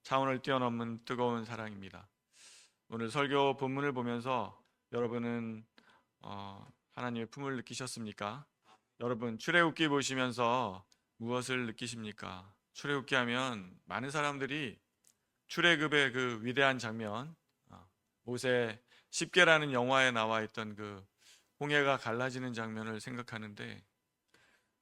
차원을 뛰어넘는 뜨거운 사랑입니다. 오늘 설교 본문을 보면서 여러분은 하나님의 품을 느끼셨습니까? 여러분 출애굽기 보시면서 무엇을 느끼십니까? 출애굽기 하면 많은 사람들이 출애굽의 그 위대한 장면, 모세 10개라는 영화에 나와 있던 그 홍해가 갈라지는 장면을 생각하는데,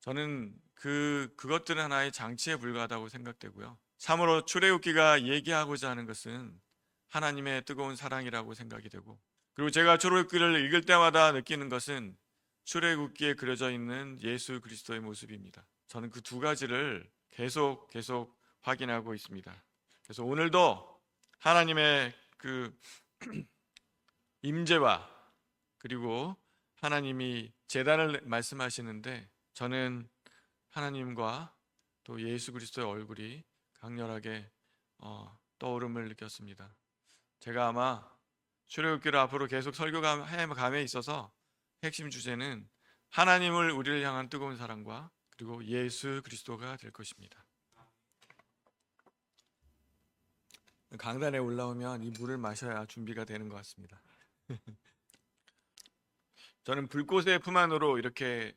저는 그것들은 하나의 장치에 불과하다고 생각되고요. 참으로 출애굽기가 얘기하고자 하는 것은 하나님의 뜨거운 사랑이라고 생각이 되고, 그리고 제가 출애굽기를 읽을 때마다 느끼는 것은 출애굽기에 그려져 있는 예수 그리스도의 모습입니다. 저는 그 두 가지를 계속 확인하고 있습니다. 그래서 오늘도 하나님의 그 임재와, 그리고 하나님이 제단을 말씀하시는데, 저는 하나님과 또 예수 그리스도의 얼굴이 강렬하게 떠오름을 느꼈습니다. 제가 아마 출애굽기를 앞으로 계속 설교감에 있어서 핵심 주제는 하나님을 우리를 향한 뜨거운 사랑과 그리고 예수 그리스도가 될 것입니다. 강단에 올라오면 이 물을 마셔야 준비가 되는 것 같습니다. 저는 불꽃의 품 안으로 이렇게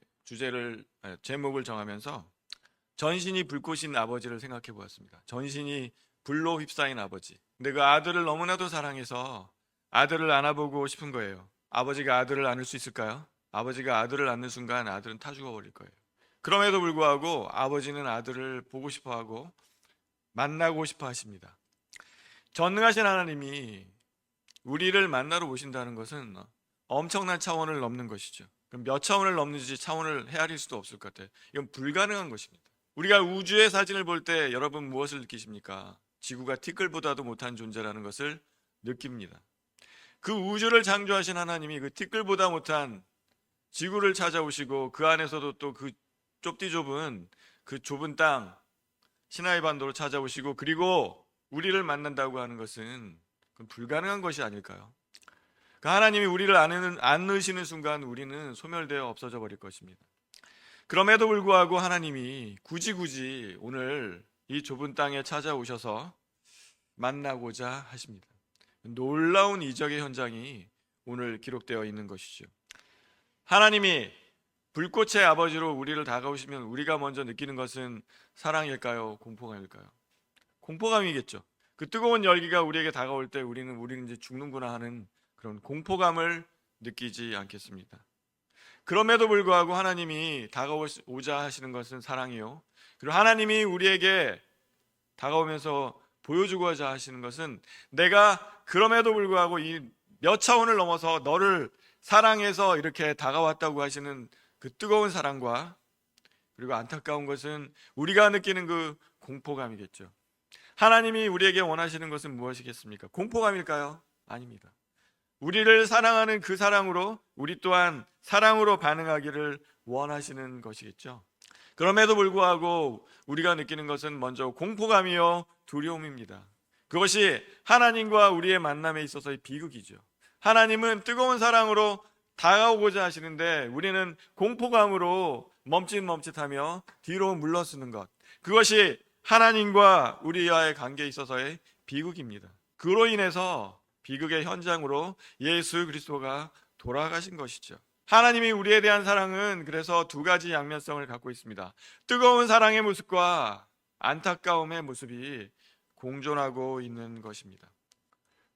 제목을 정하면서 전신이 불꽃인 아버지를 생각해 보았습니다. 전신이 불로 휩싸인 아버지. 근데 그 아들을 너무나도 사랑해서 아들을 안아보고 싶은 거예요. 아버지가 아들을 안을 수 있을까요? 아버지가 아들을 안는 순간 아들은 타 죽어버릴 거예요. 그럼에도 불구하고 아버지는 아들을 보고 싶어하고 만나고 싶어 하십니다. 전능하신 하나님이 우리를 만나러 오신다는 것은 엄청난 차원을 넘는 것이죠. 그럼 몇 차원을 넘는지 차원을 헤아릴 수도 없을 것 같아요. 이건 불가능한 것입니다. 우리가 우주의 사진을 볼 때 여러분 무엇을 느끼십니까? 지구가 티끌보다도 못한 존재라는 것을 느낍니다. 그 우주를 창조하신 하나님이 그 티끌보다 못한 지구를 찾아오시고, 그 안에서도 또 그 좁은 땅 시나이 반도로 찾아오시고, 그리고 우리를 만난다고 하는 것은 그건 불가능한 것이 아닐까요? 그 하나님이 우리를 안으시는 순간 우리는 소멸되어 없어져 버릴 것입니다. 그럼에도 불구하고 하나님이 굳이 오늘 이 좁은 땅에 찾아오셔서 만나고자 하십니다. 놀라운 이적의 현장이 오늘 기록되어 있는 것이죠. 하나님이 불꽃의 아버지로 우리를 다가오시면 우리가 먼저 느끼는 것은 사랑일까요? 공포감일까요? 공포감이겠죠. 그 뜨거운 열기가 우리에게 다가올 때 우리는 이제 죽는구나 하는 그런 공포감을 느끼지 않겠습니다. 그럼에도 불구하고 하나님이 다가오자 하시는 것은 사랑이요, 그리고 하나님이 우리에게 다가오면서 보여주고자 하시는 것은 내가 그럼에도 불구하고 이 몇 차원을 넘어서 너를 사랑해서 이렇게 다가왔다고 하시는 그 뜨거운 사랑과, 그리고 안타까운 것은 우리가 느끼는 그 공포감이겠죠. 하나님이 우리에게 원하시는 것은 무엇이겠습니까? 공포감일까요? 아닙니다. 우리를 사랑하는 그 사랑으로 우리 또한 사랑으로 반응하기를 원하시는 것이겠죠. 그럼에도 불구하고 우리가 느끼는 것은 먼저 공포감이요 두려움입니다. 그것이 하나님과 우리의 만남에 있어서의 비극이죠. 하나님은 뜨거운 사랑으로 다가오고자 하시는데 우리는 공포감으로 멈칫멈칫하며 뒤로 물러서는 것, 그것이 하나님과 우리와의 관계에 있어서의 비극입니다. 그로 인해서 비극의 현장으로 예수 그리스도가 돌아가신 것이죠. 하나님이 우리에 대한 사랑은 그래서 두 가지 양면성을 갖고 있습니다. 뜨거운 사랑의 모습과 안타까움의 모습이 공존하고 있는 것입니다.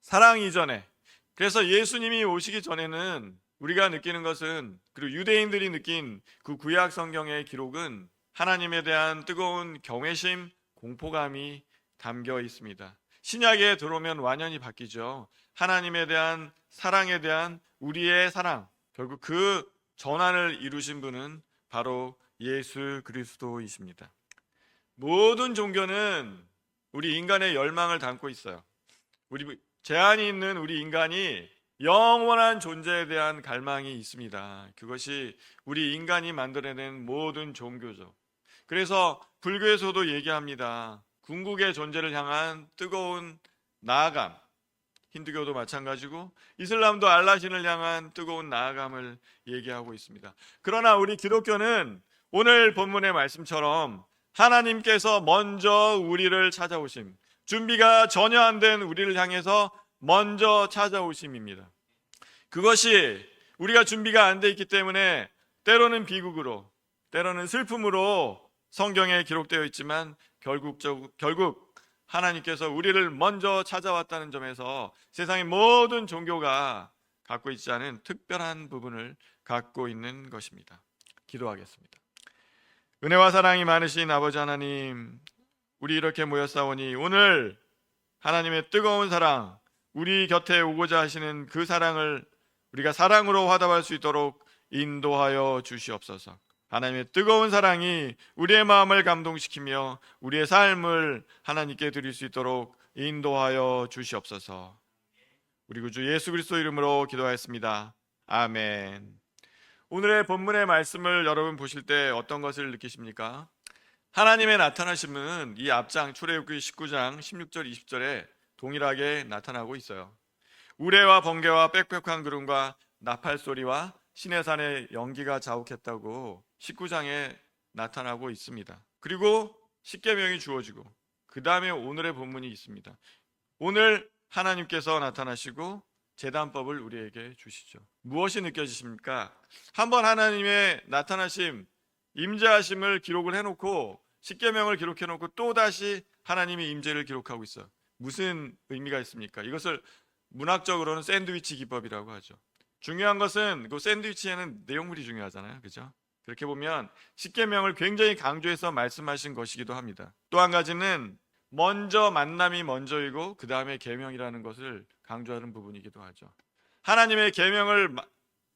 사랑 이전에, 그래서 예수님이 오시기 전에는 우리가 느끼는 것은, 그리고 유대인들이 느낀 그 구약 성경의 기록은 하나님에 대한 뜨거운 경외심, 공포감이 담겨 있습니다. 신약에 들어오면 완전히 바뀌죠. 하나님에 대한 사랑에 대한 우리의 사랑, 결국 그 전환을 이루신 분은 바로 예수 그리스도이십니다. 모든 종교는 우리 인간의 열망을 담고 있어요. 제한이 있는 우리 인간이 영원한 존재에 대한 갈망이 있습니다. 그것이 우리 인간이 만들어낸 모든 종교죠. 그래서 불교에서도 얘기합니다. 궁극의 존재를 향한 뜨거운 나아감, 힌두교도 마찬가지고 이슬람도 알라신을 향한 뜨거운 나아감을 얘기하고 있습니다. 그러나 우리 기독교는 오늘 본문의 말씀처럼 하나님께서 먼저 우리를 찾아오심, 준비가 전혀 안 된 우리를 향해서 먼저 찾아오심입니다. 그것이 우리가 준비가 안 돼 있기 때문에 때로는 비극으로, 때로는 슬픔으로 성경에 기록되어 있지만 결국 하나님께서 우리를 먼저 찾아왔다는 점에서 세상의 모든 종교가 갖고 있지 않은 특별한 부분을 갖고 있는 것입니다. 기도하겠습니다. 은혜와 사랑이 많으신 아버지 하나님, 우리 이렇게 모였사오니 오늘 하나님의 뜨거운 사랑, 우리 곁에 오고자 하시는 그 사랑을 우리가 사랑으로 화답할 수 있도록 인도하여 주시옵소서. 하나님의 뜨거운 사랑이 우리의 마음을 감동시키며 우리의 삶을 하나님께 드릴 수 있도록 인도하여 주시옵소서. 우리 구주 예수 그리스도 이름으로 기도하였습니다. 아멘. 오늘의 본문의 말씀을 여러분 보실 때 어떤 것을 느끼십니까? 하나님의 나타나심은 이 앞장 출애굽기 19장 16절 20절에 동일하게 나타나고 있어요. 우레와 번개와 빽빽한 구름과 나팔 소리와 시내산의 연기가 자욱했다고 19장에 나타나고 있습니다. 그리고 십계명이 주어지고 그 다음에 오늘의 본문이 있습니다. 오늘 하나님께서 나타나시고 제단법을 우리에게 주시죠. 무엇이 느껴지십니까? 한번 하나님의 나타나심, 임재하심을 기록을 해놓고 십계명을 기록해놓고 또다시 하나님의 임재를 기록하고 있어요. 무슨 의미가 있습니까? 이것을 문학적으로는 샌드위치 기법이라고 하죠. 중요한 것은 그 샌드위치에는 내용물이 중요하잖아요. 그죠? 그렇게 보면 십계명을 굉장히 강조해서 말씀하신 것이기도 합니다. 또 한 가지는 먼저 만남이 먼저이고 그 다음에 계명이라는 것을 강조하는 부분이기도 하죠. 하나님의 계명을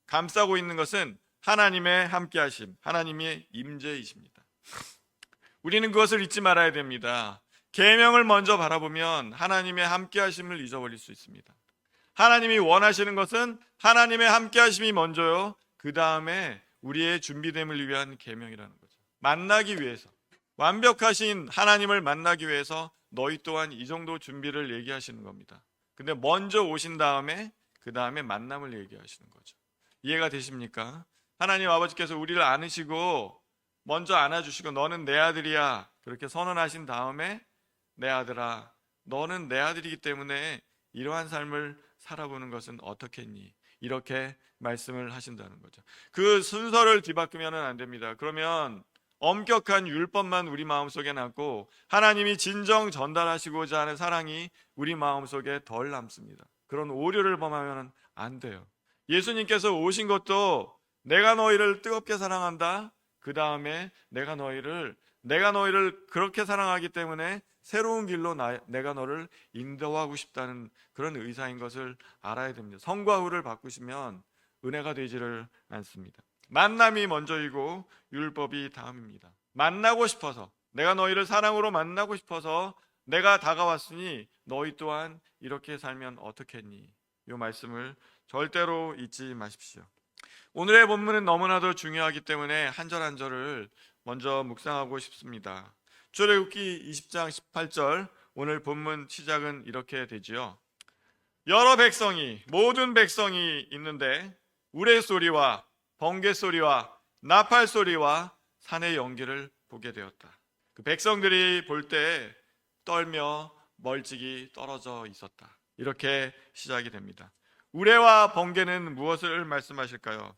감싸고 있는 것은 하나님의 함께하심, 하나님의 임재이십니다. 우리는 그것을 잊지 말아야 됩니다. 계명을 먼저 바라보면 하나님의 함께하심을 잊어버릴 수 있습니다. 하나님이 원하시는 것은 하나님의 함께하심이 먼저요, 그 다음에 우리의 준비됨을 위한 계명이라는 거죠. 만나기 위해서, 완벽하신 하나님을 만나기 위해서 너희 또한 이 정도 준비를 얘기하시는 겁니다. 근데 먼저 오신 다음에 그 다음에 만남을 얘기하시는 거죠. 이해가 되십니까? 하나님 아버지께서 우리를 안으시고 먼저 안아주시고 너는 내 아들이야 그렇게 선언하신 다음에 내 아들아 너는 내 아들이기 때문에 이러한 삶을 살아보는 것은 어떻겠니? 이렇게 말씀을 하신다는 거죠. 그 순서를 뒤바꾸면 안 됩니다. 그러면 엄격한 율법만 우리 마음속에 남고 하나님이 진정 전달하시고자 하는 사랑이 우리 마음속에 덜 남습니다. 그런 오류를 범하면 안 돼요. 예수님께서 오신 것도 내가 너희를 뜨겁게 사랑한다. 그 다음에 내가 너희를 그렇게 사랑하기 때문에 새로운 길로 내가 너를 인도하고 싶다는 그런 의사인 것을 알아야 됩니다. 성과 후를 바꾸시면 은혜가 되지를 않습니다. 만남이 먼저이고 율법이 다음입니다. 만나고 싶어서, 내가 너희를 사랑으로 만나고 싶어서 내가 다가왔으니 너희 또한 이렇게 살면 어떻겠니? 이 말씀을 절대로 잊지 마십시오. 오늘의 본문은 너무나도 중요하기 때문에 한 절 한 절을 먼저 묵상하고 싶습니다. 출애굽기 20장 18절, 오늘 본문 시작은 이렇게 되지요. 여러 백성이, 모든 백성이 있는데 우레소리와 번개소리와 나팔소리와 산의 연기를 보게 되었다. 그 백성들이 볼 때 떨며 멀찍이 떨어져 있었다. 이렇게 시작이 됩니다. 우레와 번개는 무엇을 말씀하실까요?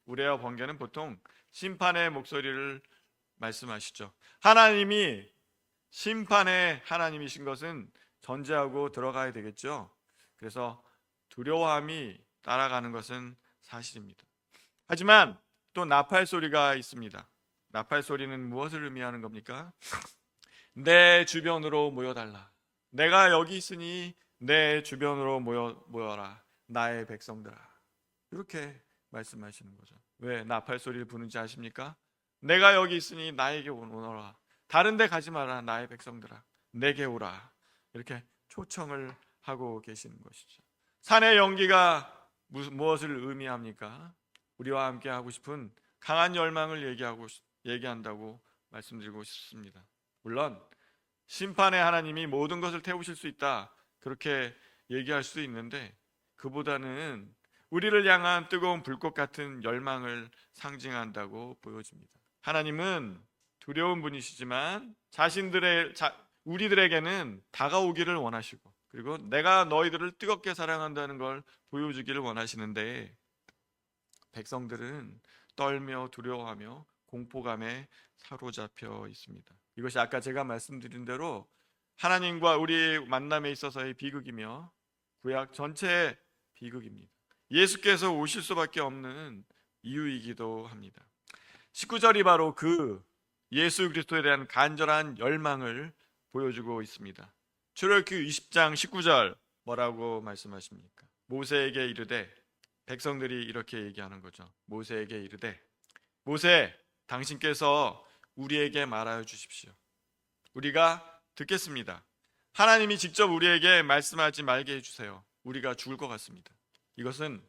우레와 번개는 보통 심판의 목소리를 말씀하시죠. 하나님이 심판의 하나님이신 것은 전제하고 들어가야 되겠죠. 그래서 두려워함이 따라가는 것은 사실입니다. 하지만 또 나팔 소리가 있습니다. 나팔 소리는 무엇을 의미하는 겁니까? 내 주변으로 모여달라. 내가 여기 있으니 내 주변으로 모여라. 나의 백성들아. 이렇게 말씀하시는 거죠. 왜 나팔 소리를 부는지 아십니까? 내가 여기 있으니 나에게 오너라. 다른 데 가지 마라. 나의 백성들아. 내게 오라. 이렇게 초청을 하고 계시는 것이죠. 산의 연기가 무엇을 의미합니까? 우리와 함께 하고 싶은 강한 열망을 얘기한다고 말씀드리고 싶습니다. 물론 심판의 하나님이 모든 것을 태우실 수 있다 그렇게 얘기할 수 있는데 그보다는 우리를 향한 뜨거운 불꽃 같은 열망을 상징한다고 보여집니다. 하나님은 두려운 분이시지만 우리들에게는 다가오기를 원하시고, 그리고 내가 너희들을 뜨겁게 사랑한다는 걸 보여주기를 원하시는데, 백성들은 떨며 두려워하며 공포감에 사로잡혀 있습니다. 이것이 아까 제가 말씀드린 대로 하나님과 우리 만남에 있어서의 비극이며 구약 전체의 비극입니다. 예수께서 오실 수밖에 없는 이유이기도 합니다. 19절이 바로 그 예수 그리스도에 대한 간절한 열망을 보여주고 있습니다. 출애굽기 20장 19절 뭐라고 말씀하십니까? 모세에게 이르되, 백성들이 이렇게 얘기하는 거죠. 모세에게 이르되, 모세, 당신께서 우리에게 말하여 주십시오. 우리가 듣겠습니다. 하나님이 직접 우리에게 말씀하지 말게 해주세요. 우리가 죽을 것 같습니다. 이것은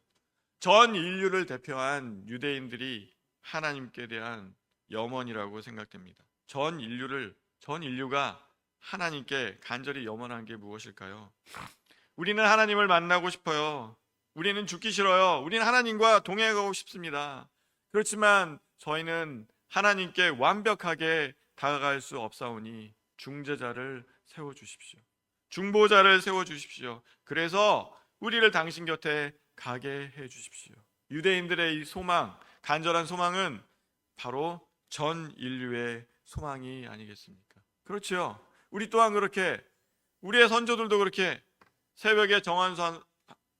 전 인류를 대표한 유대인들이 하나님께 대한 염원이라고 생각됩니다. 전 인류가 하나님께 간절히 염원한 게 무엇일까요? 우리는 하나님을 만나고 싶어요. 우리는 죽기 싫어요. 우리는 하나님과 동행하고 싶습니다. 그렇지만 저희는 하나님께 완벽하게 다가갈 수 없사오니 중재자를 세워주십시오. 중보자를 세워주십시오. 그래서 우리를 당신 곁에 가게 해주십시오. 유대인들의 이 소망, 간절한 소망은 바로 전 인류의 소망이 아니겠습니까? 그렇죠. 우리 또한 그렇게, 우리의 선조들도 그렇게 새벽에 정한선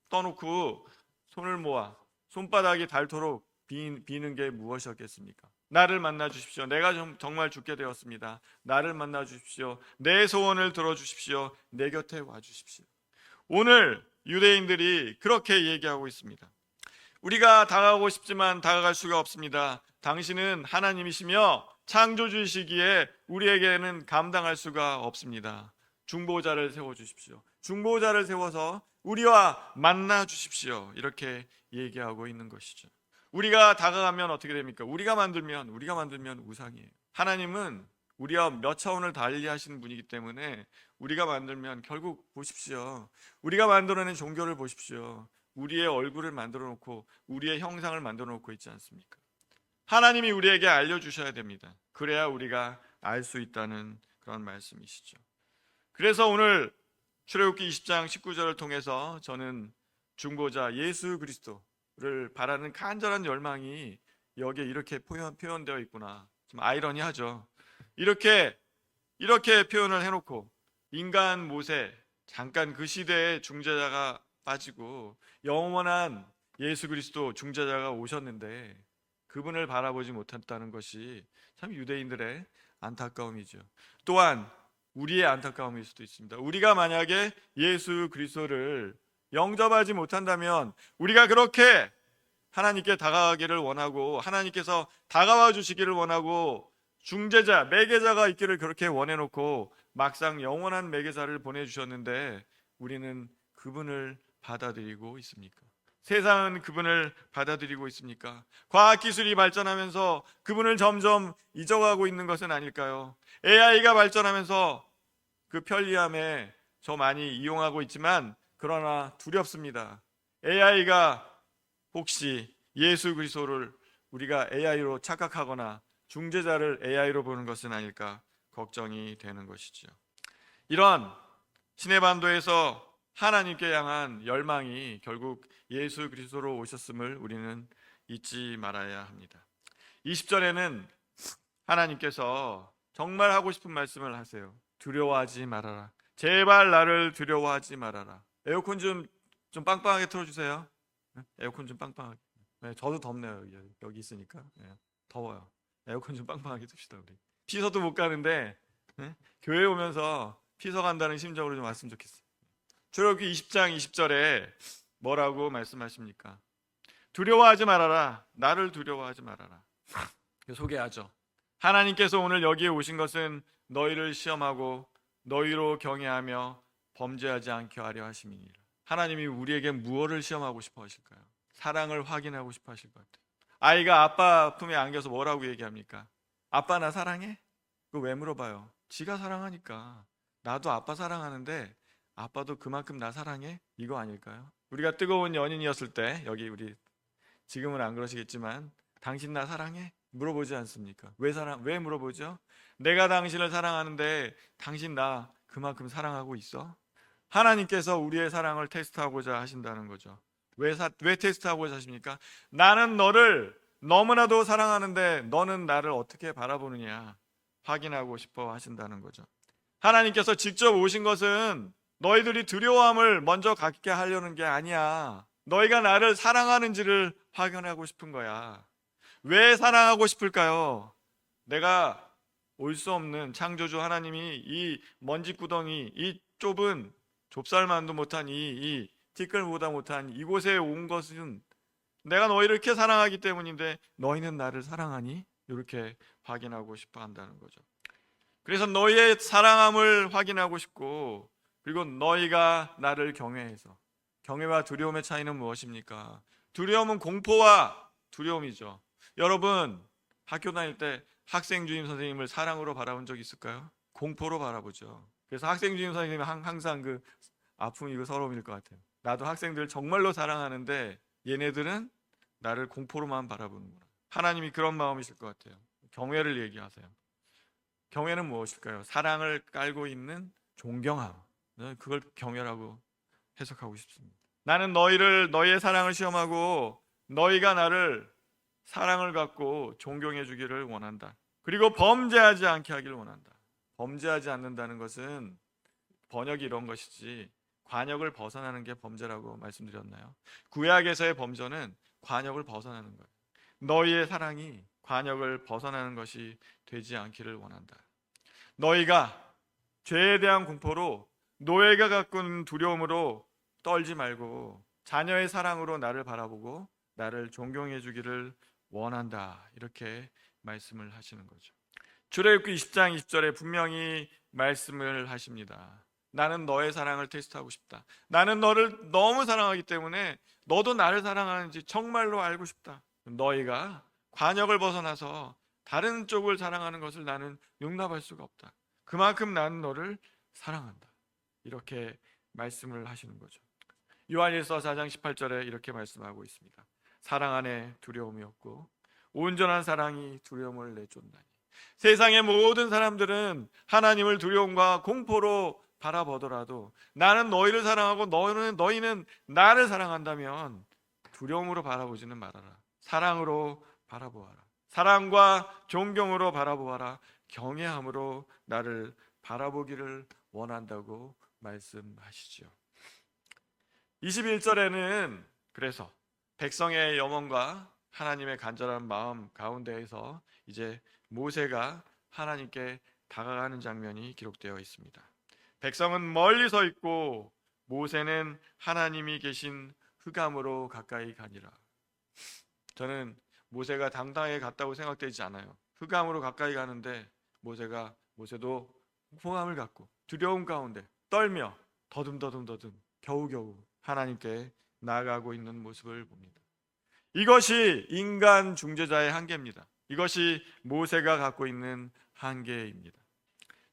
떠놓고 손을 모아 손바닥이 닳도록 비는 게 무엇이었겠습니까? 나를 만나 주십시오. 내가 정말 죽게 되었습니다. 나를 만나 주십시오. 내 소원을 들어주십시오. 내 곁에 와 주십시오. 오늘 유대인들이 그렇게 얘기하고 있습니다. 우리가 다가가고 싶지만 다가갈 수가 없습니다. 당신은 하나님이시며 창조주이시기에 우리에게는 감당할 수가 없습니다. 중보자를 세워주십시오. 중보자를 세워서 우리와 만나 주십시오. 이렇게 얘기하고 있는 것이죠. 우리가 다가가면 어떻게 됩니까? 우리가 만들면 우상이에요. 하나님은 우리와 몇 차원을 달리 하시는 분이기 때문에 우리가 만들면 결국 보십시오. 우리가 만들어낸 종교를 보십시오. 우리의 얼굴을 만들어 놓고 우리의 형상을 만들어 놓고 있지 않습니까? 하나님이 우리에게 알려주셔야 됩니다. 그래야 우리가 알 수 있다는 그런 말씀이시죠. 그래서 오늘 출애굽기 20장 19절을 통해서 저는 중보자 예수 그리스도를 바라는 간절한 열망이 여기에 이렇게 표현되어 있구나. 좀 아이러니하죠. 이렇게 표현을 해놓고 인간 모세, 잠깐 그 시대에 중재자가 빠지고 영원한 예수 그리스도 중재자가 오셨는데 그분을 바라보지 못했다는 것이 참 유대인들의 안타까움이죠. 또한 우리의 안타까움일 수도 있습니다. 우리가 만약에 예수 그리스도를 영접하지 못한다면, 우리가 그렇게 하나님께 다가가기를 원하고 하나님께서 다가와 주시기를 원하고 중재자, 매개자가 있기를 그렇게 원해놓고 막상 영원한 매개자를 보내주셨는데 우리는 그분을 받아들이고 있습니까? 세상은 그분을 받아들이고 있습니까? 과학기술이 발전하면서 그분을 점점 잊어가고 있는 것은 아닐까요? AI가 발전하면서 그 편리함에 저 많이 이용하고 있지만 그러나 두렵습니다. AI가 혹시 예수 그리스도를 우리가 AI로 착각하거나 중재자를 AI로 보는 것은 아닐까 걱정이 되는 것이죠. 이런 시내반도에서 하나님께 향한 열망이 결국 예수 그리스도로 오셨음을 우리는 잊지 말아야 합니다. 20절에는 하나님께서 정말 하고 싶은 말씀을 하세요. 두려워하지 말아라. 제발 나를 두려워하지 말아라. 에어컨 좀 빵빵하게 틀어주세요. 에어컨 좀 빵빵하게. 네, 저도 덥네요. 여기 있으니까. 네, 더워요. 에어컨 좀 빵빵하게 둡시다. 우리 피서도 못 가는데 교회 오면서 피서 간다는 심정으로 좀 왔으면 좋겠어요. 출애굽기 20장 20절에 뭐라고 말씀하십니까? 두려워하지 말아라. 나를 두려워하지 말아라. 소개하죠. 하나님께서 오늘 여기에 오신 것은 너희를 시험하고 너희로 경외하며 범죄하지 않게 하려 하심이니라. 하나님이 우리에게 무엇을 시험하고 싶어 하실까요? 사랑을 확인하고 싶어 하실 것 같아요. 아이가 아빠 품에 안겨서 뭐라고 얘기합니까? 아빠 나 사랑해? 그거 왜 물어봐요? 지가 사랑하니까. 나도 아빠 사랑하는데 아빠도 그만큼 나 사랑해? 이거 아닐까요? 우리가 뜨거운 연인이었을 때, 여기 우리 지금은 안 그러시겠지만 당신 나 사랑해? 물어보지 않습니까? 왜 물어보죠? 내가 당신을 사랑하는데 당신 나 그만큼 사랑하고 있어? 하나님께서 우리의 사랑을 테스트하고자 하신다는 거죠. 왜 테스트하고자 하십니까? 나는 너를 너무나도 사랑하는데 너는 나를 어떻게 바라보느냐 확인하고 싶어 하신다는 거죠. 하나님께서 직접 오신 것은 너희들이 두려움을 먼저 갖게 하려는 게 아니야. 너희가 나를 사랑하는지를 확인하고 싶은 거야. 왜 사랑하고 싶을까요? 내가 올 수 없는 창조주 하나님이 이 먼지구덩이, 이 좁은 좁쌀만도 못한 이 티끌보다 못한 이곳에 온 것은 내가 너희를 이렇게 사랑하기 때문인데 너희는 나를 사랑하니? 이렇게 확인하고 싶어 한다는 거죠. 그래서 너희의 사랑함을 확인하고 싶고, 그리고 너희가 나를 경외해서, 경외와 두려움의 차이는 무엇입니까? 두려움은 공포와 두려움이죠. 여러분 학교 다닐 때 학생 주임 선생님을 사랑으로 바라본 적 있을까요? 공포로 바라보죠. 그래서 학생 주임 선생님이 항상 그 아픔이고 서러움일 것 같아요. 나도 학생들 정말로 사랑하는데 얘네들은 나를 공포로만 바라보는구나. 하나님이 그런 마음이실 것 같아요. 경외를 얘기하세요. 경외는 무엇일까요? 사랑을 깔고 있는 존경함. 그걸 경외라고 해석하고 싶습니다. 나는 너희의 사랑을 시험하고 너희가 나를 사랑을 갖고 존경해 주기를 원한다. 그리고 범죄하지 않게 하기를 원한다. 범죄하지 않는다는 것은 번역이 이런 것이지 관역을 벗어나는 게 범죄라고 말씀드렸나요? 구약에서의 범죄는 관역을 벗어나는 거예요. 너희의 사랑이 관역을 벗어나는 것이 되지 않기를 원한다. 너희가 죄에 대한 공포로, 노예가 갖고 있는 두려움으로 떨지 말고 자녀의 사랑으로 나를 바라보고 나를 존경해 주기를 원한다. 이렇게 말씀을 하시는 거죠. 출애굽기 20장 20절에 분명히 말씀을 하십니다. 나는 너의 사랑을 테스트하고 싶다. 나는 너를 너무 사랑하기 때문에 너도 나를 사랑하는지 정말로 알고 싶다. 너희가 관역을 벗어나서 다른 쪽을 사랑하는 것을 나는 용납할 수가 없다. 그만큼 나는 너를 사랑한다. 이렇게 말씀을 하시는 거죠. 요한일서 4장 18절에 이렇게 말씀하고 있습니다. 사랑 안에 두려움이 없고 온전한 사랑이 두려움을 내쫓나니. 세상의 모든 사람들은 하나님을 두려움과 공포로 바라보더라도 나는 너희를 사랑하고 너희는 나를 사랑한다면 두려움으로 바라보지는 말아라. 사랑으로 바라보아라. 사랑과 존경으로 바라보아라. 경외함으로 나를 바라보기를 원한다고 말씀하시죠. 21절에는 그래서 백성의 염원과 하나님의 간절한 마음 가운데에서 이제 모세가 하나님께 다가가는 장면이 기록되어 있습니다. 백성은 멀리 서 있고 모세는 하나님이 계신 흑암으로 가까이 가니라. 저는 모세가 당당하게 갔다고 생각되지 않아요. 흑암으로 가까이 가는데 모세도 호감을 갖고 두려움 가운데 떨며 더듬 겨우겨우 하나님께 나아가고 있는 모습을 봅니다. 이것이 인간 중재자의 한계입니다. 이것이 모세가 갖고 있는 한계입니다.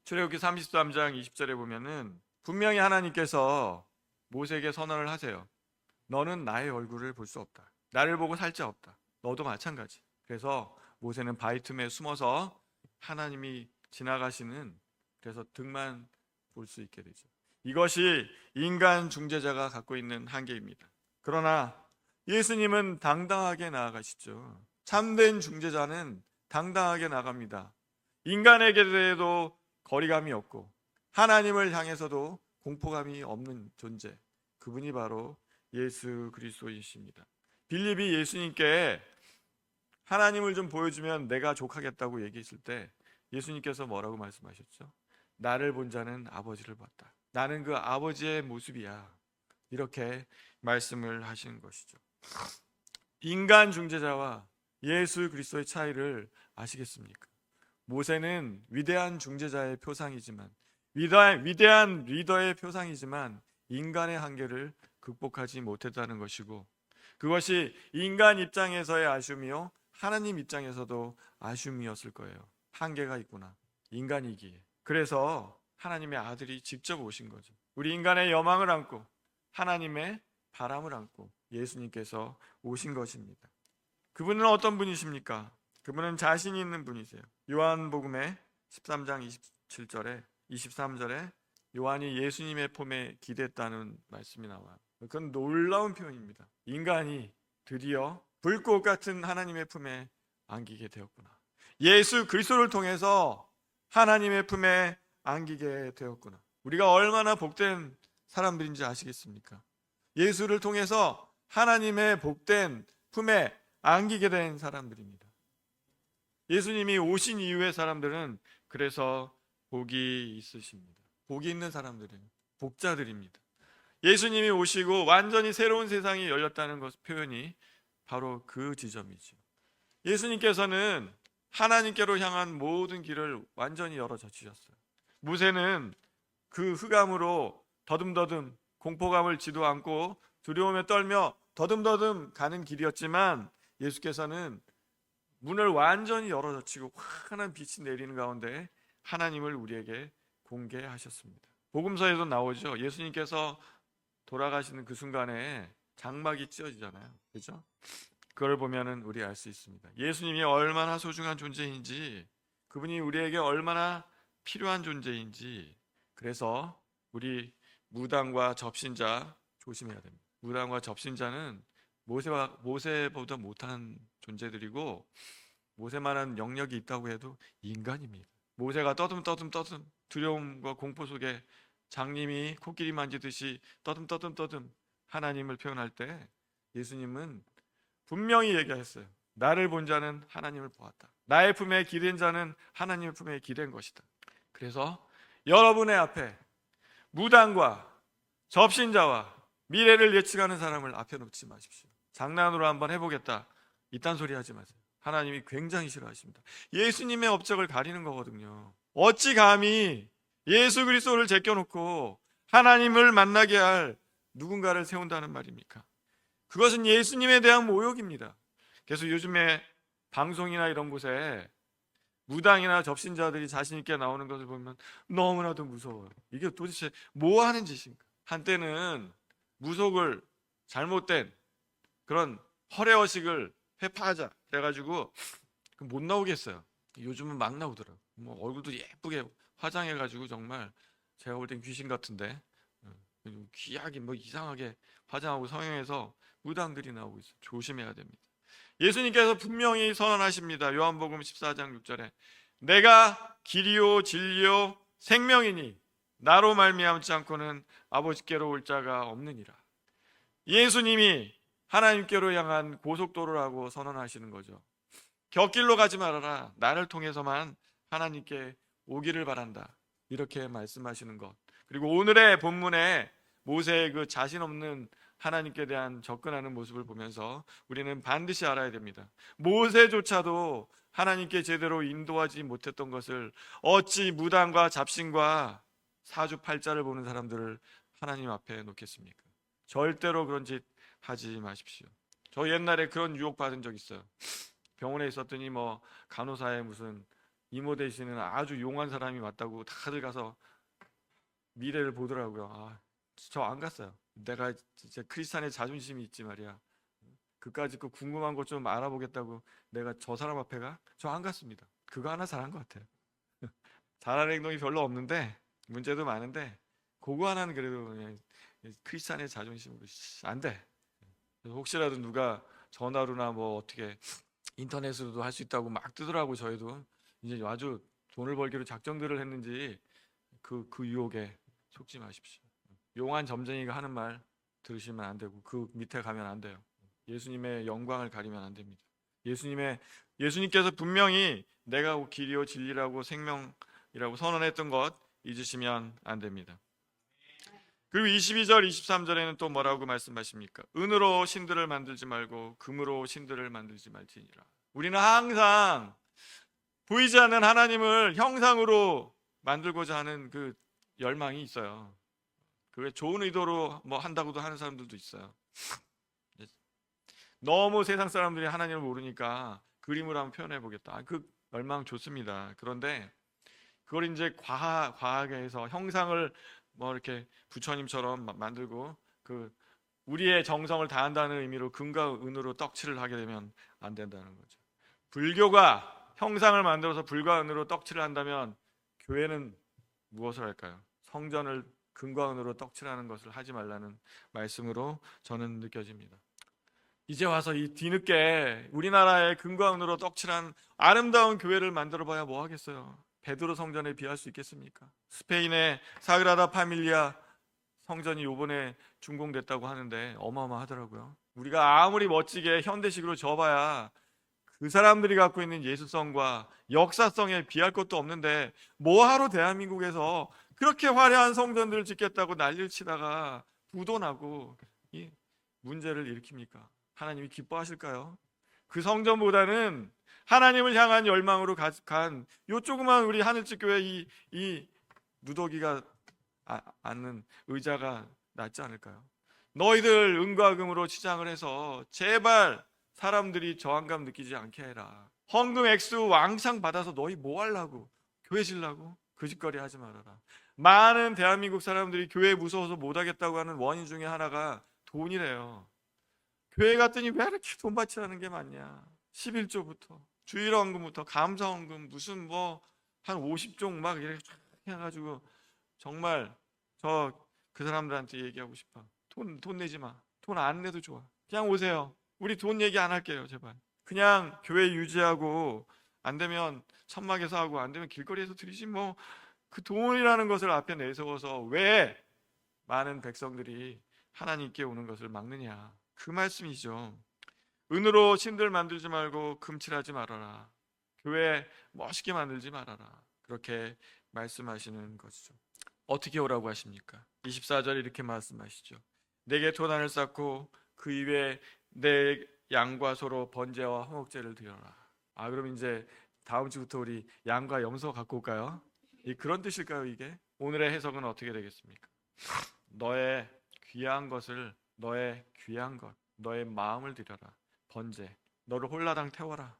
출애굽기 33장 20절에 보면은 분명히 하나님께서 모세에게 선언을 하세요. 너는 나의 얼굴을 볼 수 없다. 나를 보고 살 자 없다. 너도 마찬가지. 그래서 모세는 바위 틈에 숨어서 하나님이 지나가시는, 그래서 등만 볼 수 있게 되죠. 이것이 인간 중재자가 갖고 있는 한계입니다. 그러나 예수님은 당당하게 나아가시죠. 참된 중재자는 당당하게 나갑니다. 인간에게 대해도 거리감이 없고 하나님을 향해서도 공포감이 없는 존재, 그분이 바로 예수 그리스도이십니다. 빌립이 예수님께 하나님을 좀 보여주면 내가 족하겠다고 얘기했을 때 예수님께서 뭐라고 말씀하셨죠? 나를 본 자는 아버지를 봤다. 나는 그 아버지의 모습이야. 이렇게 말씀을 하시는 것이죠. 인간 중재자와 예수 그리스도의 차이를 아시겠습니까? 모세는 위대한 중재자의 표상이지만, 위대한 리더의 표상이지만 인간의 한계를 극복하지 못했다는 것이고, 그것이 인간 입장에서의 아쉬움이요 하나님 입장에서도 아쉬움이었을 거예요. 한계가 있구나, 인간이기에. 그래서 하나님의 아들이 직접 오신 거죠. 우리 인간의 여망을 안고 하나님의 바람을 안고 예수님께서 오신 것입니다. 그분은 어떤 분이십니까? 그분은 자신이 있는 분이세요. 요한복음에 13장 27절에 23절에 요한이 예수님의 품에 기댔다는 말씀이 나와요. 그건 놀라운 표현입니다. 인간이 드디어 불꽃 같은 하나님의 품에 안기게 되었구나. 예수 그리스도를 통해서 하나님의 품에 안기게 되었구나. 우리가 얼마나 복된 사람들인지 아시겠습니까? 예수를 통해서 하나님의 복된 품에 안기게 된 사람들입니다. 예수님이 오신 이후의 사람들은 그래서 복이 있으십니다. 복이 있는 사람들은 복자들입니다. 예수님이 오시고 완전히 새로운 세상이 열렸다는 것 표현이 바로 그 지점이죠. 예수님께서는 하나님께로 향한 모든 길을 완전히 열어젖히셨어요. 모세는 그 흑암으로 더듬더듬 공포감을 지도 않고 두려움에 떨며 더듬더듬 가는 길이었지만 예수께서는 문을 완전히 열어젖히고 환한 빛이 내리는 가운데 하나님을 우리에게 공개하셨습니다. 복음서에도 나오죠. 예수님께서 돌아가시는 그 순간에 장막이 찢어지잖아요. 그렇죠? 그걸 보면은 우리 알 수 있습니다. 예수님이 얼마나 소중한 존재인지, 그분이 우리에게 얼마나 필요한 존재인지. 그래서 우리 무당과 접신자 조심해야 됩니다. 무당과 접신자는 모세보다 못한 존재들이고 모세만한 영역이 있다고 해도 인간입니다. 모세가 떠듬 두려움과 공포 속에 장님이 코끼리 만지듯이 떠듬 하나님을 표현할 때 예수님은 분명히 얘기했어요. 나를 본 자는 하나님을 보았다. 나의 품에 기댄 자는 하나님의 품에 기댄 것이다. 그래서 여러분의 앞에 무당과 접신자와 미래를 예측하는 사람을 앞에 놓지 마십시오. 장난으로 한번 해보겠다, 이딴 소리 하지 마세요. 하나님이 굉장히 싫어하십니다. 예수님의 업적을 가리는 거거든요. 어찌 감히 예수 그리스도를 제껴놓고 하나님을 만나게 할 누군가를 세운다는 말입니까? 그것은 예수님에 대한 모욕입니다. 그래서 요즘에 방송이나 이런 곳에 무당이나 접신자들이 자신 있게 나오는 것을 보면 너무나도 무서워요. 이게 도대체 뭐 하는 짓인가? 한때는 무속을, 잘못된 그런 허례허식을 회파하자 그래가지고 못 나오겠어요. 요즘은 막 나오더라고요. 뭐 얼굴도 예쁘게 화장해가지고 정말 제가 볼 땐 귀신 같은데 귀하게 뭐 이상하게 화장하고 성형해서 무당들이 나오고 있어요. 조심해야 됩니다. 예수님께서 분명히 선언하십니다. 요한복음 14장 6절에 내가 길이요 진리요 생명이니 나로 말미암지 않고는 아버지께로 올 자가 없느니라. 예수님이 하나님께로 향한 고속도로라고 선언하시는 거죠. 곁길로 가지 말아라. 나를 통해서만 하나님께 오기를 바란다. 이렇게 말씀하시는 것. 그리고 오늘의 본문에 모세의 그 자신 없는 하나님께 대한 접근하는 모습을 보면서 우리는 반드시 알아야 됩니다. 모세조차도 하나님께 제대로 인도하지 못했던 것을 어찌 무당과 잡신과 사주팔자를 보는 사람들을 하나님 앞에 놓겠습니까? 절대로 그런 짓 하지 마십시오. 저 옛날에 그런 유혹 받은 적 있어요. 병원에 있었더니 뭐 간호사의 무슨 이모 되시는 아주 용한 사람이 왔다고 다들 가서 미래를 보더라고요. 저 안 갔어요. 내가 진짜 크리스찬의 자존심이 있지 말이야. 그까짓 거 궁금한 것 좀 알아보겠다고 내가 저 사람 앞에 가? 저 안 갔습니다. 그거 하나 잘한 것 같아요. 잘하는 행동이 별로 없는데 문제도 많은데 그거 하나는 그래도 그냥 크리스찬의 자존심으로 안 돼. 그래서 혹시라도 누가 전화로나 뭐 어떻게 인터넷으로도 할 수 있다고 막 뜨더라고. 저희도 이제 아주 돈을 벌기로 작정들을 했는지 그 유혹에 속지 마십시오. 용한 점쟁이가 하는 말 들으시면 안 되고 그 밑에 가면 안 돼요. 예수님의 영광을 가리면 안 됩니다. 예수님께서 분명히 내가 길이요 진리라고 생명이라고 선언했던 것 잊으시면 안 됩니다. 그리고 22절 23절에는 또 뭐라고 말씀하십니까? 은으로 신들을 만들지 말고 금으로 신들을 만들지 말지니라. 우리는 항상 보이지 않는 하나님을 형상으로 만들고자 하는 그 열망이 있어요. 그게 좋은 의도로 뭐 한다고도 하는 사람들도 있어요. 너무 세상 사람들이 하나님을 모르니까 그림으로 한번 표현해 보겠다. 그 열망 좋습니다. 그런데 그걸 이제 과하게 해서 형상을 뭐 이렇게 부처님처럼 만들고 그 우리의 정성을 다한다는 의미로 금과 은으로 떡칠을 하게 되면 안 된다는 거죠. 불교가 형상을 만들어서 불과 은으로 떡칠을 한다면 교회는 무엇을 할까요? 성전을 금과 은으로 떡칠하는 것을 하지 말라는 말씀으로 저는 느껴집니다. 이제 와서 이 뒤늦게 우리나라의 금과 은으로 떡칠한 아름다운 교회를 만들어 봐야 뭐 하겠어요? 베드로 성전에 비할 수 있겠습니까? 스페인의 사그라다 파밀리아 성전이 요번에 준공됐다고 하는데 어마어마하더라고요. 우리가 아무리 멋지게 현대식으로 져봐야 그 사람들이 갖고 있는 예술성과 역사성에 비할 것도 없는데 뭐하러 대한민국에서 그렇게 화려한 성전들을 짓겠다고 난리를 치다가 부도 나고 이 문제를 일으킵니까? 하나님이 기뻐하실까요? 그 성전보다는 하나님을 향한 열망으로 간 요 조그만 우리 하늘집 교회 이 누더기가 앉는 의자가 낫지 않을까요? 너희들 은과 금으로 치장을 해서 제발 사람들이 저항감 느끼지 않게 해라. 헌금 액수 왕창 받아서 너희 뭐 하려고? 교회 질라고? 그 짓거리 하지 말아라. 많은 대한민국 사람들이 교회 무서워서 못 하겠다고 하는 원인 중에 하나가 돈이래요. 교회 갔더니 왜 이렇게 돈 바치라는 게 많냐? 11조부터 주일헌금부터 감사헌금 무슨 뭐 한 50종 막 이렇게 쫙 해가지고 정말 저 그 사람들한테 얘기하고 싶어. 돈 내지 마. 돈 안 내도 좋아. 그냥 오세요. 우리 돈 얘기 안 할게요, 제발. 그냥 교회 유지하고 안 되면 천막에서 하고 안 되면 길거리에서 드리지 뭐 그 돈이라는 것을 앞에 내세워서 왜 많은 백성들이 하나님께 오는 것을 막느냐. 그 말씀이죠. 은으로 신들 만들지 말고 금칠하지 말아라. 교회 멋있게 만들지 말아라. 그렇게 말씀하시는 것이죠. 어떻게 오라고 하십니까? 24절 이렇게 말씀하시죠. 내게 도단을 쌓고 그 위에 내 양과 소로 번제와 화목제를 드려라. 그럼 이제 다음 주부터 우리 양과 염소 갖고 올까요? 그런 뜻일까요 이게? 오늘의 해석은 어떻게 되겠습니까? 너의 귀한 것을 너의 귀한 것 너의 마음을 드려라. 번제 너를 홀라당 태워라.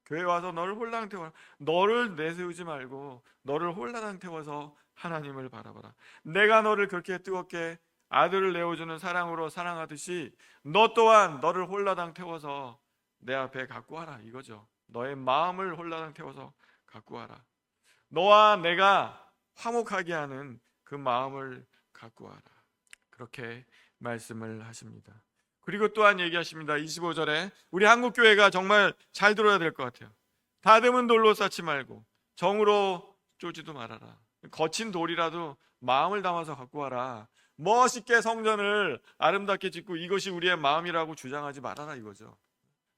교회 와서 너를 홀라당 태워라. 너를 내세우지 말고 너를 홀라당 태워서 하나님을 바라봐라. 내가 너를 그렇게 뜨겁게 아들을 내어주는 사랑으로 사랑하듯이 너 또한 너를 홀라당 태워서 내 앞에 갖고 와라 이거죠. 너의 마음을 홀라당 태워서 갖고 와라. 너와 내가 화목하게 하는 그 마음을 갖고 와라. 그렇게 말씀을 하십니다. 그리고 또한 얘기하십니다. 25절에 우리 한국교회가 정말 잘 들어야 될 것 같아요. 다듬은 돌로 쌓지 말고 정으로 쪼지도 말아라. 거친 돌이라도 마음을 담아서 갖고 와라. 멋있게 성전을 아름답게 짓고 이것이 우리의 마음이라고 주장하지 말아라 이거죠.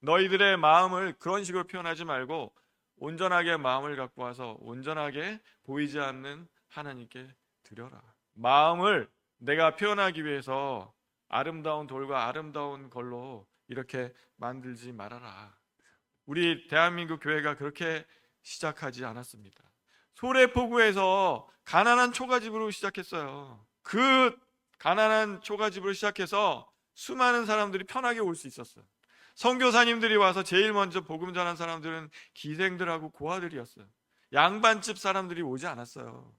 너희들의 마음을 그런 식으로 표현하지 말고 온전하게 마음을 갖고 와서 온전하게 보이지 않는 하나님께 드려라. 마음을 내가 표현하기 위해서 아름다운 돌과 아름다운 걸로 이렇게 만들지 말아라. 우리 대한민국 교회가 그렇게 시작하지 않았습니다. 소래포구에서 가난한 초가집으로 시작했어요. 그 가난한 초가집으로 시작해서 수많은 사람들이 편하게 올 수 있었어요. 선교사님들이 와서 제일 먼저 복음 전한 사람들은 기생들하고 고아들이었어요. 양반집 사람들이 오지 않았어요.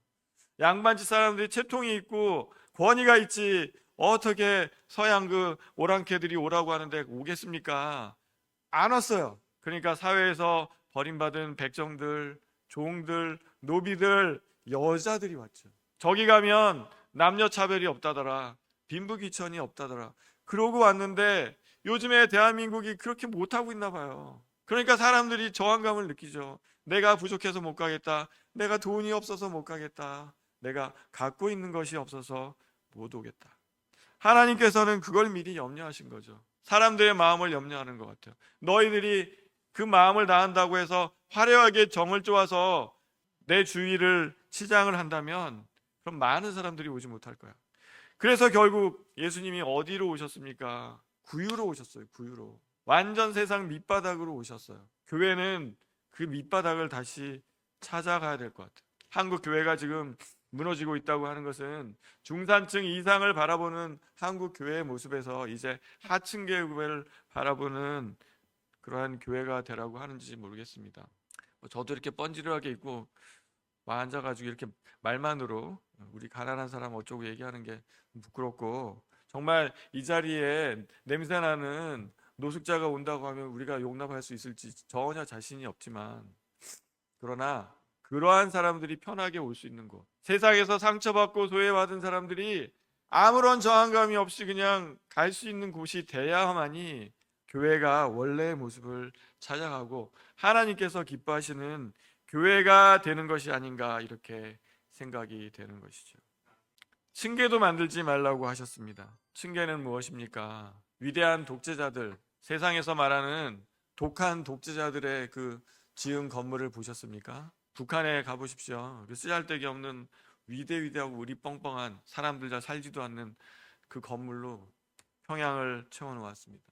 양반집 사람들이 채통이 있고 권위가 있지 어떻게 서양 그 오랑캐들이 오라고 하는데 오겠습니까? 안 왔어요. 그러니까 사회에서 버림받은 백정들, 종들, 노비들, 여자들이 왔죠. 저기 가면 남녀 차별이 없다더라. 빈부귀천이 없다더라. 그러고 왔는데 요즘에 대한민국이 그렇게 못하고 있나 봐요. 그러니까 사람들이 저항감을 느끼죠. 내가 부족해서 못 가겠다. 내가 돈이 없어서 못 가겠다. 내가 갖고 있는 것이 없어서 못 오겠다. 하나님께서는 그걸 미리 염려하신 거죠. 사람들의 마음을 염려하는 것 같아요. 너희들이 그 마음을 다한다고 해서 화려하게 정을 쪼아서 내 주위를 치장을 한다면 그럼 많은 사람들이 오지 못할 거야. 그래서 결국 예수님이 어디로 오셨습니까? 구유로 오셨어요. 구유로. 완전 세상 밑바닥으로 오셨어요. 교회는 그 밑바닥을 다시 찾아가야 될 것 같아요. 한국 교회가 지금 무너지고 있다고 하는 것은 중산층 이상을 바라보는 한국 교회의 모습에서 이제 하층 교회를 바라보는 그러한 교회가 되라고 하는지 모르겠습니다. 저도 이렇게 뻔지르하게 있고 앉아가지고 이렇게 말만으로 우리 가난한 사람 어쩌고 얘기하는 게 부끄럽고 정말 이 자리에 냄새나는 노숙자가 온다고 하면 우리가 용납할 수 있을지 전혀 자신이 없지만 그러나 그러한 사람들이 편하게 올 수 있는 곳, 세상에서 상처받고 소외받은 사람들이 아무런 저항감이 없이 그냥 갈 수 있는 곳이 돼야만이 교회가 원래의 모습을 찾아가고 하나님께서 기뻐하시는 교회가 되는 것이 아닌가, 이렇게 생각이 되는 것이죠. 층계도 만들지 말라고 하셨습니다. 층계는 무엇입니까? 위대한 독재자들, 세상에서 말하는 독한 독재자들의 그 지은 건물을 보셨습니까? 북한에 가보십시오. 그 쓰잘데기 없는 위대하고 우리 뻥뻥한, 사람들 잘 살지도 않는 그 건물로 평양을 채워놓았습니다.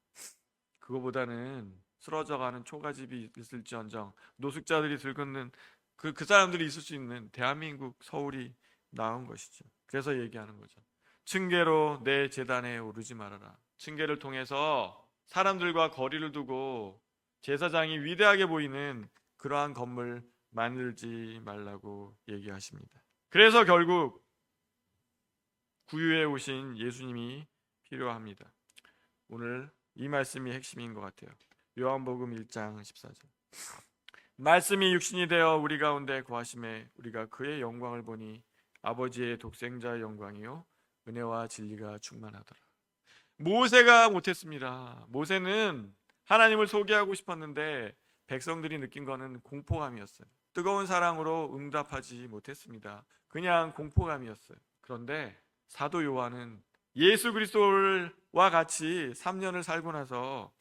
그거보다는 쓰러져가는 초가집이 있을지언정 노숙자들이 들끓는 그 사람들이 있을 수 있는 대한민국 서울이 나은 것이죠. 그래서 얘기하는 거죠. 층계로 내 제단에 오르지 말아라. 층계를 통해서 사람들과 거리를 두고 제사장이 위대하게 보이는 그러한 건물 만들지 말라고 얘기하십니다. 그래서 결국 구유에 오신 예수님이 필요합니다. 오늘 이 말씀이 핵심인 것 같아요. 요한복음 1장 14절. 말씀이 육신이 되어 우리 가운데 거하심에 우리가 그의 영광을 보니 아버지의 독생자의 영광이요 은혜와 진리가 충만하더라. 모세가 못했습니다. 모세는 하나님을 소개하고 싶었는데 백성들이 느낀 거는 공포감이었어요. 뜨거운 사랑으로 응답하지 못했습니다. 그냥 공포감이었어요. 그런데 사도 요한은 예수 그리스도와 같이 3년을 살고 나서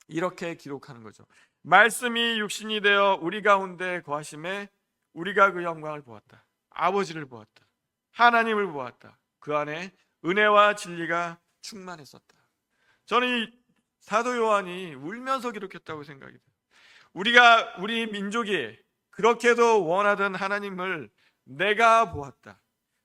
이렇게 기록하는 거죠. 말씀이 육신이 되어 우리 가운데 거하심에 우리가 그 영광을 보았다. 아버지를 보았다. 하나님을 보았다. 그 안에 은혜와 진리가 충만했었다. 저는 이 사도 요한이 울면서 기록했다고 생각이 돼요. 우리 민족이 그렇게도 원하던 하나님을 내가 보았다.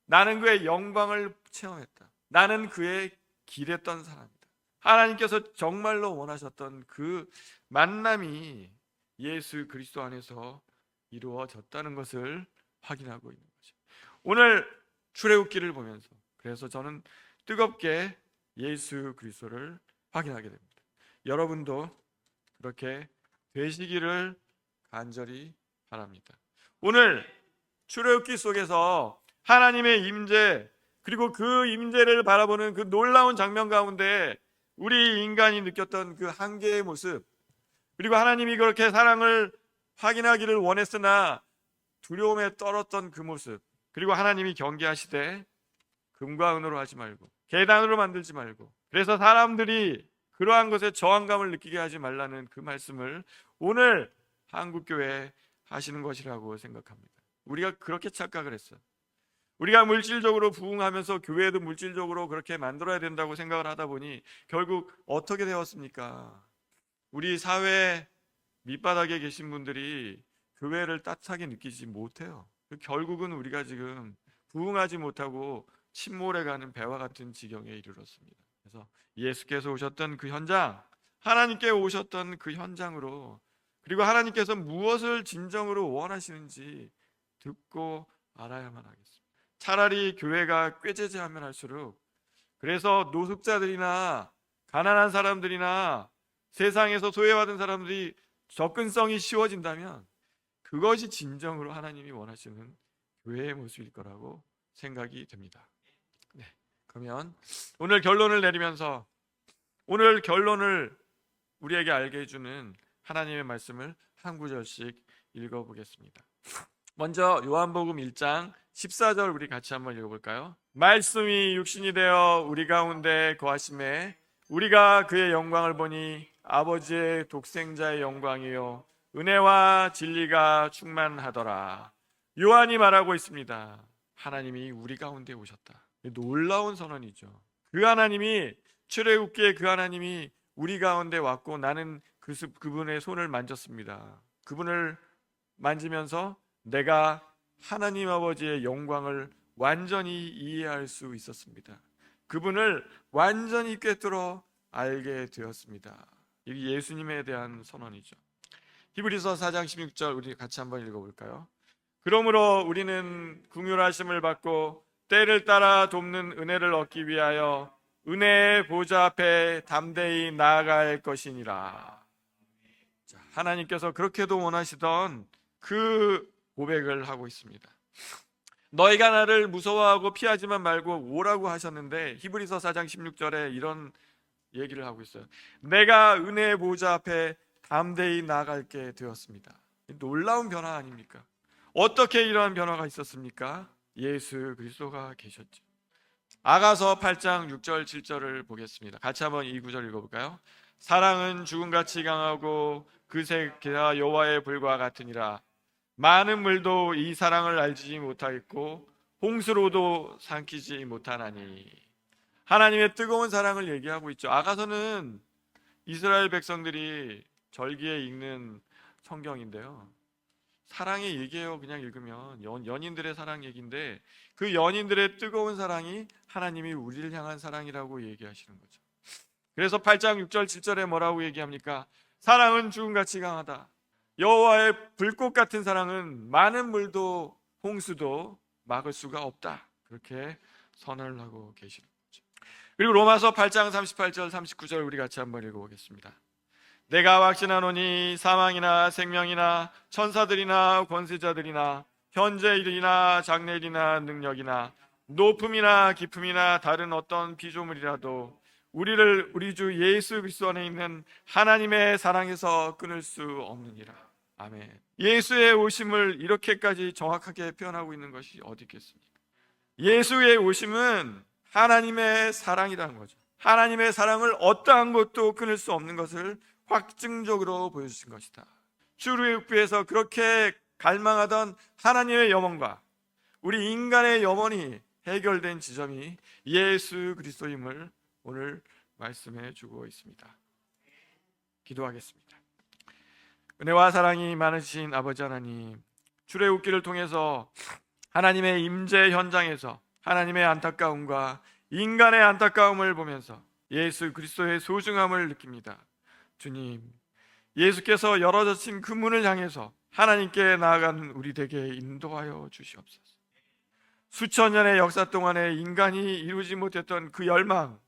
나는 그의 영광을 체험했다. 나는 그의 길했던 사람이다. 하나님께서 정말로 원하셨던 그 만남이 예수 그리스도 안에서 이루어졌다는 것을 확인하고 있는 거죠. 오늘 출애굽기를 보면서 그래서 저는 뜨겁게 예수 그리스도를 확인하게 됩니다. 여러분도 그렇게 되시기를 간절히 바랍니다. 오늘 출애굽기 속에서 하나님의 임재, 그리고 그 임재를 바라보는 그 놀라운 장면 가운데 우리 인간이 느꼈던 그 한계의 모습, 그리고 하나님이 그렇게 사랑을 확인하기를 원했으나 두려움에 떨었던 그 모습, 그리고 하나님이 경계하시되 금과 은으로 하지 말고 계단으로 만들지 말고, 그래서 사람들이 그러한 것에 저항감을 느끼게 하지 말라는 그 말씀을 오늘 한국교회에 하시는 것이라고 생각합니다. 우리가 그렇게 착각을 했어요. 우리가 물질적으로 부흥하면서 교회도 물질적으로 그렇게 만들어야 된다고 생각을 하다 보니 결국 어떻게 되었습니까? 우리 사회 밑바닥에 계신 분들이 교회를 따뜻하게 느끼지 못해요. 결국은 우리가 지금 부흥하지 못하고 침몰해가는 배와 같은 지경에 이르렀습니다. 그래서 예수께서 오셨던 그 현장, 하나님께 오셨던 그 현장으로, 그리고 하나님께서 무엇을 진정으로 원하시는지 듣고 알아야만 하겠습니다. 차라리 교회가 꾀죄죄하면 할수록, 그래서 노숙자들이나 가난한 사람들이나 세상에서 소외받은 사람들이 접근성이 쉬워진다면 그것이 진정으로 하나님이 원하시는 교회의 모습일 거라고 생각이 됩니다. 네, 그러면 오늘 결론을 내리면서 오늘 결론을 우리에게 알게 해주는 하나님의 말씀을 한 구절씩 읽어보겠습니다. 먼저 요한복음 1장 14절 우리 같이 한번 읽어볼까요? 말씀이 육신이 되어 우리 가운데 거하심에 우리가 그의 영광을 보니 아버지의 독생자의 영광이요 은혜와 진리가 충만하더라. 요한이 말하고 있습니다. 하나님이 우리 가운데 오셨다. 놀라운 선언이죠. 그 하나님이, 출애굽기에 그 하나님이 우리 가운데 왔고 나는 그분의 손을 만졌습니다. 그분을 만지면서 내가 하나님 아버지의 영광을 완전히 이해할 수 있었습니다. 그분을 완전히 꿰뚫어 알게 되었습니다. 이게 예수님에 대한 선언이죠. 히브리서 4장 16절 우리 같이 한번 읽어볼까요? 그러므로 우리는 긍휼하심을 받고 때를 따라 돕는 은혜를 얻기 위하여 은혜의 보좌 앞에 담대히 나아갈 것이니라. 자, 하나님께서 그렇게도 원하시던 그 고백을 하고 있습니다. 너희가 나를 무서워하고 피하지만 말고 오라고 하셨는데 히브리서 4장 16절에 이런 얘기를 하고 있어요. 내가 은혜의 보좌 앞에 담대히 나아갈게 되었습니다. 놀라운 변화 아닙니까? 어떻게 이러한 변화가 있었습니까? 예수 그리스도가 계셨죠. 아가서 8장 6절 7절을 보겠습니다. 같이 한번 이 구절 읽어볼까요? 사랑은 죽음같이 강하고 그 새끼가 여호와의 불과 같으니라. 많은 물도 이 사랑을 알지 못하겠고 홍수로도 삼키지 못하나니. 하나님의 뜨거운 사랑을 얘기하고 있죠. 아가서는 이스라엘 백성들이 절기에 읽는 성경인데요, 사랑의 얘기예요. 그냥 읽으면 연인들의 사랑 얘기인데 그 연인들의 뜨거운 사랑이 하나님이 우리를 향한 사랑이라고 얘기하시는 거죠. 그래서 8장 6절 7절에 뭐라고 얘기합니까? 사랑은 죽음같이 강하다. 여호와의 불꽃 같은 사랑은 많은 물도 홍수도 막을 수가 없다. 그렇게 선언을 하고 계시는 거죠. 그리고 로마서 8장 38절 39절 우리 같이 한번 읽어보겠습니다. 내가 확신하노니 사망이나 생명이나 천사들이나 권세자들이나 현재일이나 장래일이나 능력이나 높음이나 깊음이나 다른 어떤 피조물이라도 우리를 우리 주 예수 그리스도 안에 있는 하나님의 사랑에서 끊을 수 없느니라. 아멘. 예수의 오심을 이렇게까지 정확하게 표현하고 있는 것이 어디 있겠습니까? 예수의 오심은 하나님의 사랑이라는 거죠. 하나님의 사랑을 어떠한 것도 끊을 수 없는 것을 확증적으로 보여주신 것이다. 출애굽기에서 그렇게 갈망하던 하나님의 염원과 우리 인간의 염원이 해결된 지점이 예수 그리스도임을 오늘 말씀해 주고 있습니다. 기도하겠습니다. 은혜와 사랑이 많으신 아버지 하나님, 출애굽기를 통해서 하나님의 임재 현장에서 하나님의 안타까움과 인간의 안타까움을 보면서 예수 그리스도의 소중함을 느낍니다. 주님, 예수께서 열어젖힌 그 문을 향해서 하나님께 나아가는 우리 되게 인도하여 주시옵소서. 수천 년의 역사 동안에 인간이 이루지 못했던 그 열망,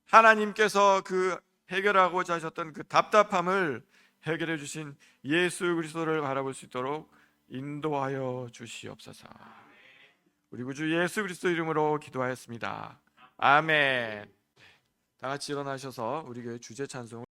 하나님께서 그 해결하고자 하셨던 그 답답함을 해결해 주신 예수 그리스도를 바라볼 수 있도록 인도하여 주시옵소서. 우리 구주 예수 그리스도 이름으로 기도하였습니다. 아멘. 다 같이 일어나셔서 우리 교회 주제 찬송을